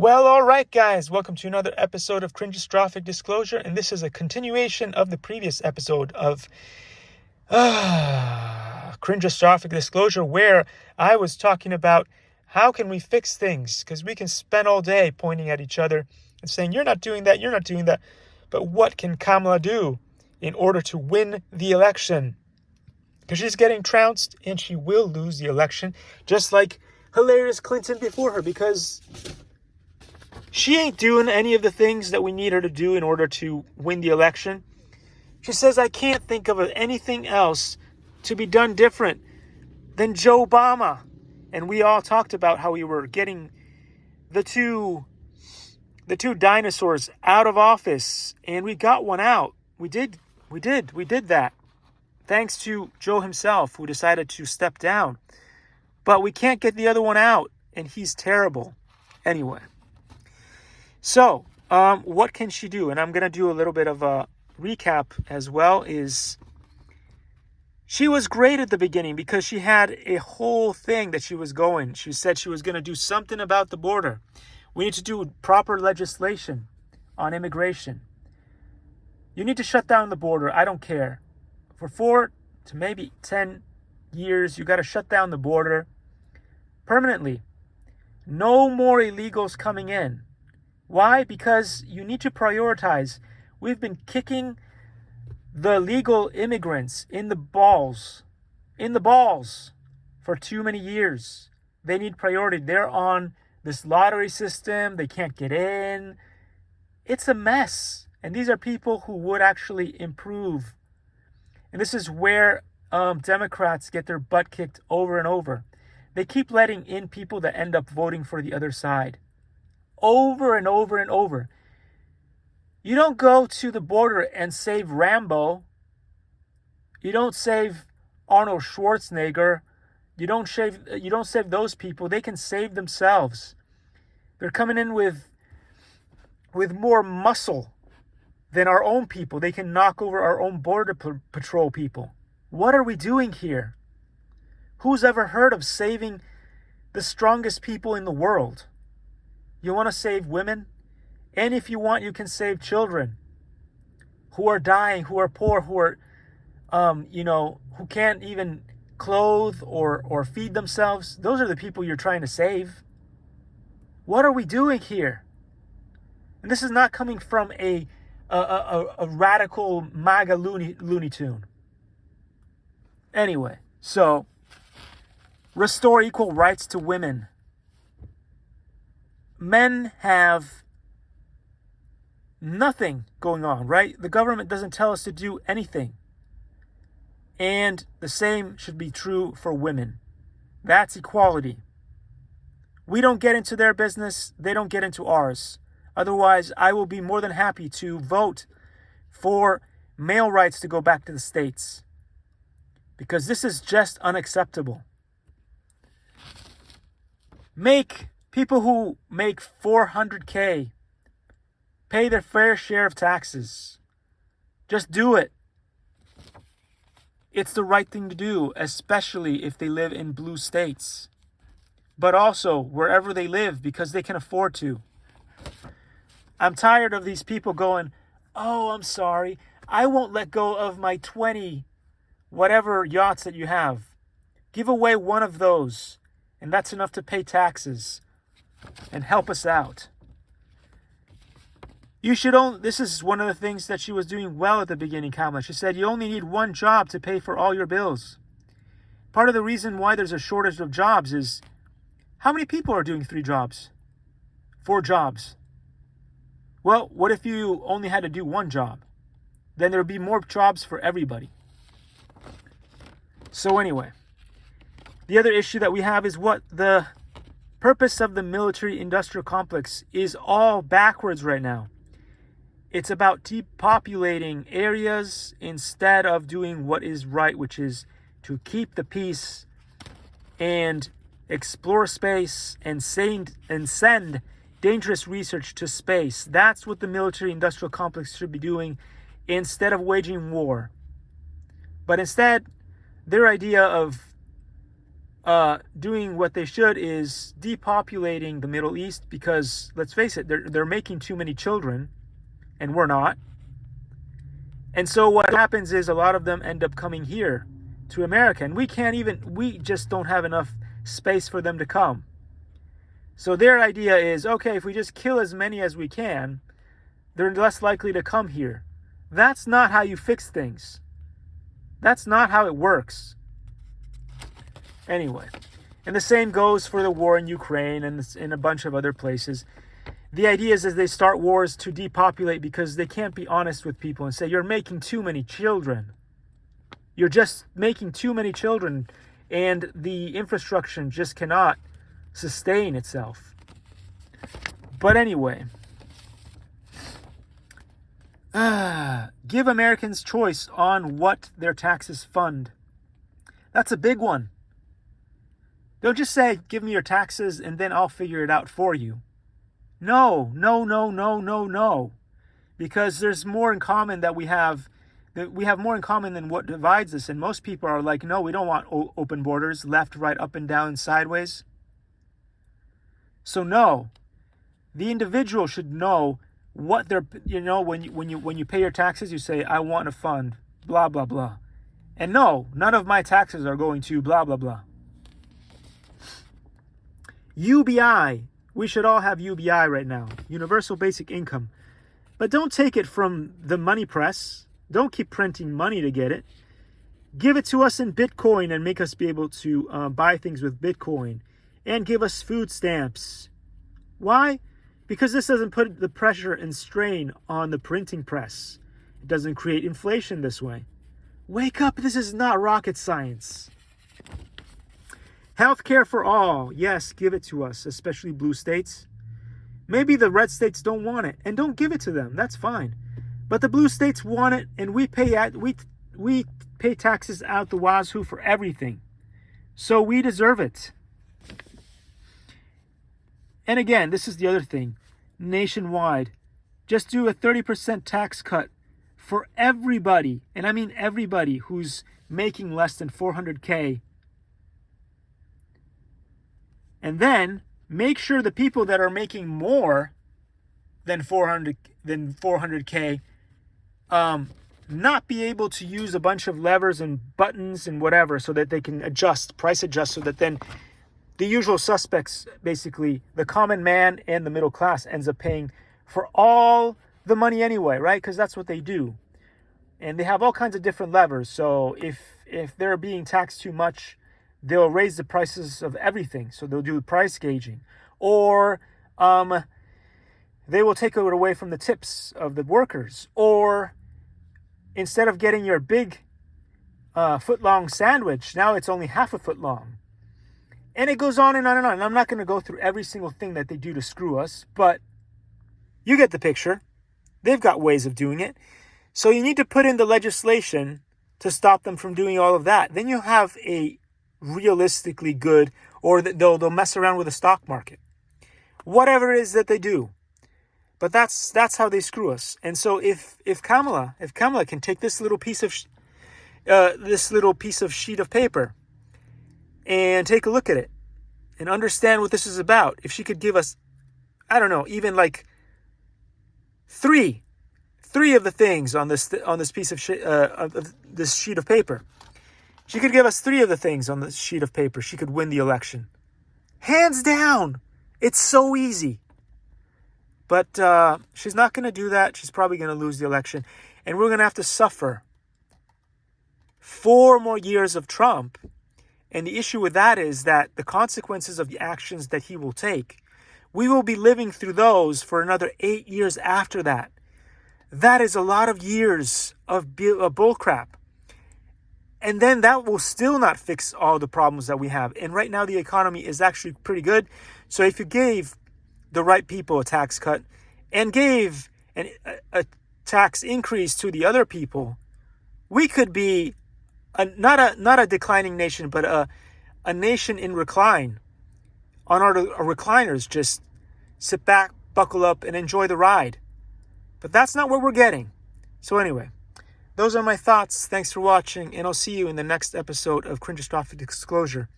Well, all right, guys. Welcome to another episode of Cringetruth Disclosure, and this is a continuation of the previous episode of Cringetruth Disclosure, where I was talking about how can we fix things, because we can spend all day pointing at each other and saying, you're not doing that, you're not doing that. But what can Kamala do in order to win the election? Because she's getting trounced, and she will lose the election, just like hilarious Clinton before her, because she ain't doing any of the things that we need her to do in order to win the election. She says, I can't think of anything else to be done different than Joe Obama. And we all talked about how we were getting the two dinosaurs out of office, and we got one out. We did that. Thanks to Joe himself, who decided to step down. But we can't get the other one out, and he's terrible. Anyway. So, what can she do? And I'm going to do a little bit of a recap as well. Is she was great at the beginning because she had a whole thing that she was going. She said she was going to do something about the border. We need to do proper legislation on immigration. You need to shut down the border. I don't care. For 4 to maybe 10 years, you got to shut down the border permanently. No more illegals coming in. Why? Because you need to prioritize. We've been kicking the legal immigrants in the balls for too many years. They need priority. They're on this lottery system. They can't get in. It's a mess. And these are people who would actually improve. And this is where Democrats get their butt kicked over and over. They keep letting in people that end up voting for the other side. Over and over and over. You don't go to the border and save Rambo. You don't save Arnold Schwarzenegger. You don't save those people. They can save themselves. They're coming in with more muscle than our own people. They can knock over our own border patrol people. What are we doing here? Who's ever heard of saving the strongest people in the world? You want to save women? And if you want, you can save children who are dying, who are poor, who are, who can't even clothe or feed themselves. Those are the people you're trying to save. What are we doing here? And this is not coming from a radical MAGA Looney Tune. Anyway, so restore equal rights to women. Men have nothing going on, right? The government doesn't tell us to do anything. And the same should be true for women. That's equality. We don't get into their business. They don't get into ours. Otherwise, I will be more than happy to vote for male rights to go back to the States. Because this is just unacceptable. Make people who make $400K pay their fair share of taxes. Just do it. It's the right thing to do, especially if they live in blue states. But also wherever they live, because they can afford to. I'm tired of these people going, oh, I'm sorry, I won't let go of my 20 whatever yachts that you have. Give away one of those, and that's enough to pay taxes. And help us out. This is one of the things that she was doing well at the beginning, Kamala. She said, you only need one job to pay for all your bills. Part of the reason why there's a shortage of jobs is, how many people are doing 3 jobs? 4 jobs? Well, what if you only had to do 1 job? Then there would be more jobs for everybody. So anyway, the other issue that we have is what the purpose of the military-industrial complex is all backwards right now. It's about depopulating areas instead of doing what is right, which is to keep the peace and explore space and send dangerous research to space. That's what the military-industrial complex should be doing instead of waging war. But instead, their idea of doing what they should is depopulating the Middle East, because let's face it, they're making too many children, and we're not. And so what happens is a lot of them end up coming here to America, and we just don't have enough space for them to come. So their idea is, okay, if we just kill as many as we can, they're less likely to come here. That's not how you fix things. That's not how it works. Anyway, and the same goes for the war in Ukraine and in a bunch of other places. The idea is they start wars to depopulate because they can't be honest with people and say, you're making too many children. You're just making too many children, and the infrastructure just cannot sustain itself. But anyway, give Americans choice on what their taxes fund. That's a big one. Don't just say, give me your taxes and then I'll figure it out for you. No. Because there's more in common that we have more in common than what divides us. And most people are like, no, we don't want open borders, left, right, up and down, sideways. So no, the individual should know what they're, when you pay your taxes, you say, I want a fund, blah, blah, blah. And no, none of my taxes are going to blah, blah, blah. UBI. We should all have UBI right now. Universal Basic Income. But don't take it from the money press. Don't keep printing money to get it. Give it to us in Bitcoin and make us be able to buy things with Bitcoin. And give us food stamps. Why? Because this doesn't put the pressure and strain on the printing press. It doesn't create inflation this way. Wake up, this is not rocket science. Healthcare for all. Yes, give it to us, especially blue states. Maybe the red states don't want it, and don't give it to them. That's fine. But the blue states want it, and we pay taxes out the wazoo for everything. So we deserve it. And again, this is the other thing. Nationwide, just do a 30% tax cut for everybody, and I mean everybody who's making less than $400K. And then make sure the people that are making more than 400K not be able to use a bunch of levers and buttons and whatever so that they can price adjust, so that then the usual suspects, basically the common man and the middle class, ends up paying for all the money anyway, right? Because that's what they do. And they have all kinds of different levers. So if they're being taxed too much, they'll raise the prices of everything. So they'll do price gauging. Or they will take it away from the tips of the workers. Or instead of getting your big foot-long sandwich, now it's only half a foot long. And it goes on and on and on. And I'm not going to go through every single thing that they do to screw us, but you get the picture. They've got ways of doing it. So you need to put in the legislation to stop them from doing all of that. Then you'll have a realistically good, or they'll mess around with the stock market. Whatever it is that they do. But that's how they screw us. And so if Kamala can take this little piece of sheet of paper and take a look at it and understand what this is about, if she could give us, I don't know, even like three of the things on this piece of this sheet of paper. She could give us 3 of the things on the sheet of paper. She could win the election. Hands down. It's so easy. But she's not going to do that. She's probably going to lose the election. And we're going to have to suffer 4 more years of Trump. And the issue with that is that the consequences of the actions that he will take, we will be living through those for another 8 years after that. That is a lot of years of bullcrap. And then that will still not fix all the problems that we have. And right now the economy is actually pretty good. So if you gave the right people a tax cut and gave a tax increase to the other people, we could be not a declining nation, but a nation in recline. On our recliners, just sit back, buckle up, and enjoy the ride. But that's not what we're getting. So anyway, those are my thoughts. Thanks for watching, and I'll see you in the next episode of Cringetruth Disclosure.